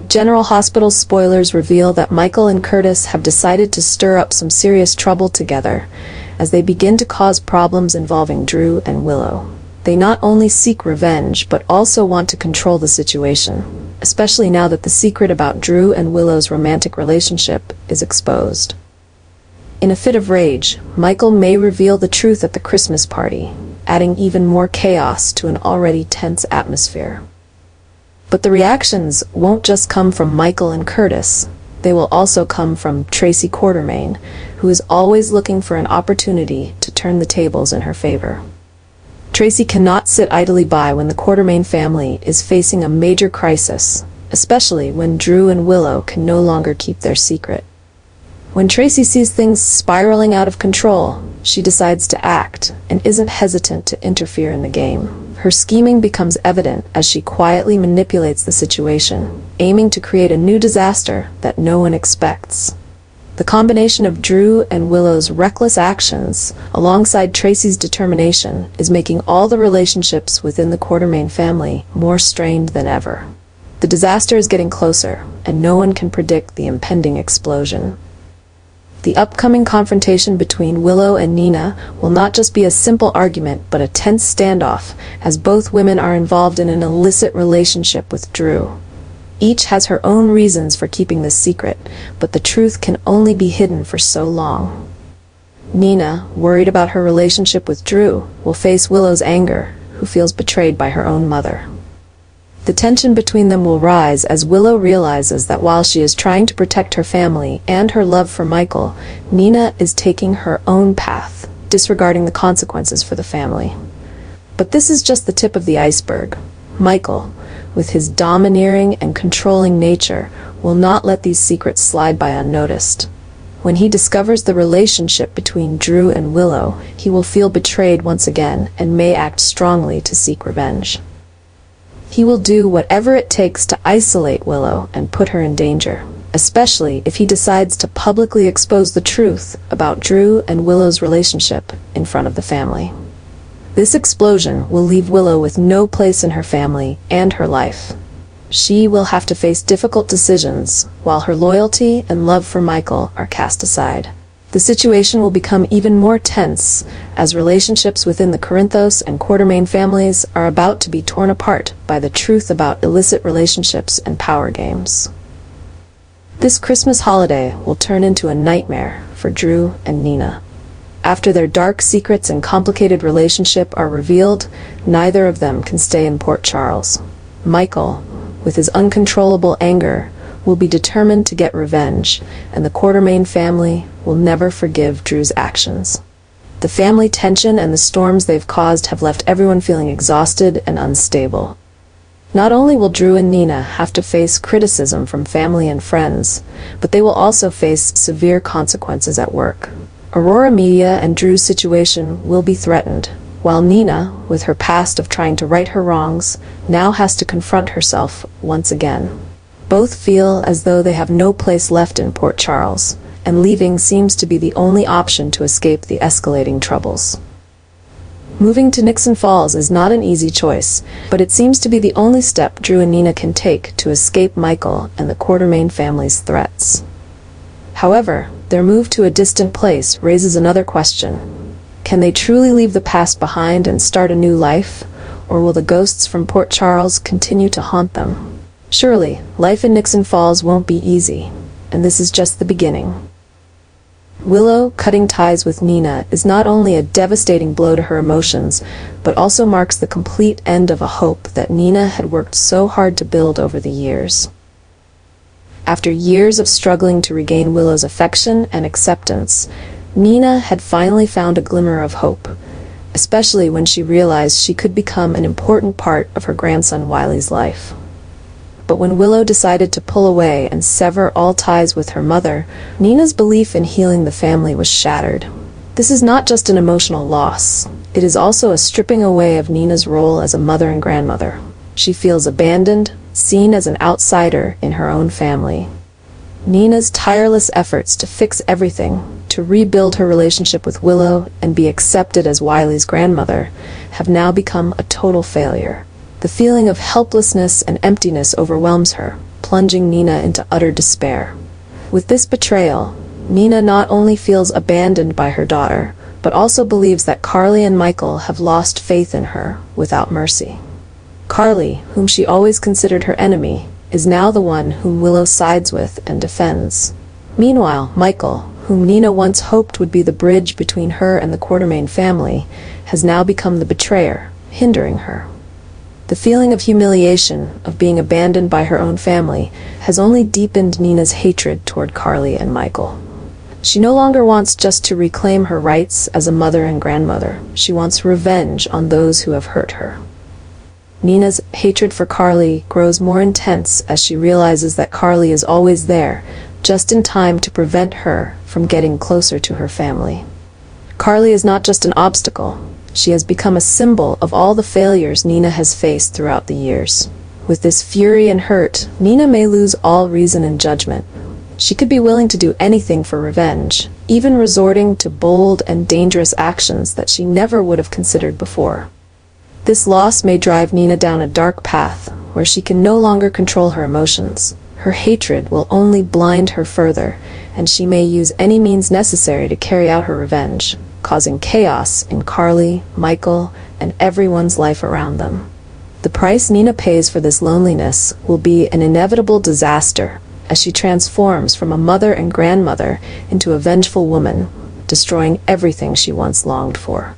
General Hospital spoilers reveal that Michael and Curtis have decided to stir up some serious trouble together as they begin to cause problems involving Drew and Willow. They not only seek revenge but also want to control the situation, especially now that the secret about Drew and Willow's romantic relationship is exposed. In a fit of rage, Michael may reveal the truth at the Christmas party, adding even more chaos to an already tense atmosphere. But the reactions won't just come from Michael and Curtis. They will also come from Tracy Quartermaine, who is always looking for an opportunity to turn the tables in her favor. Tracy cannot sit idly by when the Quartermaine family is facing a major crisis, especially when Drew and Willow can no longer keep their secret. When Tracy sees things spiraling out of control, she decides to act and isn't hesitant to interfere in the game. Her scheming becomes evident as she quietly manipulates the situation, aiming to create a new disaster that no one expects. The combination of Drew and Willow's reckless actions, alongside Tracy's determination, is making all the relationships within the Quartermaine family more strained than ever. The disaster is getting closer, and no one can predict the impending explosion. The upcoming confrontation between Willow and Nina will not just be a simple argument but a tense standoff, as both women are involved in an illicit relationship with Drew. Each has her own reasons for keeping this secret, but the truth can only be hidden for so long. Nina, worried about her relationship with Drew, will face Willow's anger, who feels betrayed by her own mother. The tension between them will rise as Willow realizes that while she is trying to protect her family and her love for Michael, Nina is taking her own path, disregarding the consequences for the family. But this is just the tip of the iceberg. Michael, with his domineering and controlling nature, will not let these secrets slide by unnoticed. When he discovers the relationship between Drew and Willow, he will feel betrayed once again and may act strongly to seek revenge. He will do whatever it takes to isolate Willow and put her in danger, especially if he decides to publicly expose the truth about Drew and Willow's relationship in front of the family. This explosion will leave Willow with no place in her family and her life. She will have to face difficult decisions, while her loyalty and love for Michael are cast aside. The situation will become even more tense, as relationships within the Corinthos and Quartermaine families are about to be torn apart by the truth about illicit relationships and power games. This Christmas holiday will turn into a nightmare for Drew and Nina. After their dark secrets and complicated relationship are revealed, neither of them can stay in Port Charles. Michael, with his uncontrollable anger, will be determined to get revenge, and the Quartermaine family will never forgive Drew's actions. The family tension and the storms they've caused have left everyone feeling exhausted and unstable. Not only will Drew and Nina have to face criticism from family and friends, but they will also face severe consequences at work. Aurora Media and Drew's situation will be threatened, while Nina, with her past of trying to right her wrongs, now has to confront herself once again. Both feel as though they have no place left in Port Charles, and leaving seems to be the only option to escape the escalating troubles. Moving to Nixon Falls is not an easy choice, but it seems to be the only step Drew and Nina can take to escape Michael and the Quartermaine family's threats. However, their move to a distant place raises another question. Can they truly leave the past behind and start a new life, or will the ghosts from Port Charles continue to haunt them? Surely, life in Nixon Falls won't be easy, and this is just the beginning. Willow cutting ties with Nina is not only a devastating blow to her emotions, but also marks the complete end of a hope that Nina had worked so hard to build over the years. After years of struggling to regain Willow's affection and acceptance, Nina had finally found a glimmer of hope, especially when she realized she could become an important part of her grandson Wiley's life. But when Willow decided to pull away and sever all ties with her mother, Nina's belief in healing the family was shattered. This is not just an emotional loss. It is also a stripping away of Nina's role as a mother and grandmother. She feels abandoned, seen as an outsider in her own family. Nina's tireless efforts to fix everything, to rebuild her relationship with Willow and be accepted as Wiley's grandmother, have now become a total failure. The feeling of helplessness and emptiness overwhelms her, plunging Nina into utter despair. With this betrayal, Nina not only feels abandoned by her daughter, but also believes that Carly and Michael have lost faith in her without mercy. Carly, whom she always considered her enemy, is now the one whom Willow sides with and defends. Meanwhile, Michael, whom Nina once hoped would be the bridge between her and the Quartermaine family, has now become the betrayer, hindering her. The feeling of humiliation, of being abandoned by her own family, has only deepened Nina's hatred toward Carly and Michael. She no longer wants just to reclaim her rights as a mother and grandmother. She wants revenge on those who have hurt her. Nina's hatred for Carly grows more intense as she realizes that Carly is always there, just in time to prevent her from getting closer to her family. Carly is not just an obstacle. She has become a symbol of all the failures Nina has faced throughout the years. With this fury and hurt, Nina may lose all reason and judgment. She could be willing to do anything for revenge, even resorting to bold and dangerous actions that she never would have considered before. This loss may drive Nina down a dark path, where she can no longer control her emotions. Her hatred will only blind her further, and she may use any means necessary to carry out her revenge, causing chaos in Carly, Michael, and everyone's life around them. The price Nina pays for this loneliness will be an inevitable disaster, as she transforms from a mother and grandmother into a vengeful woman, destroying everything she once longed for.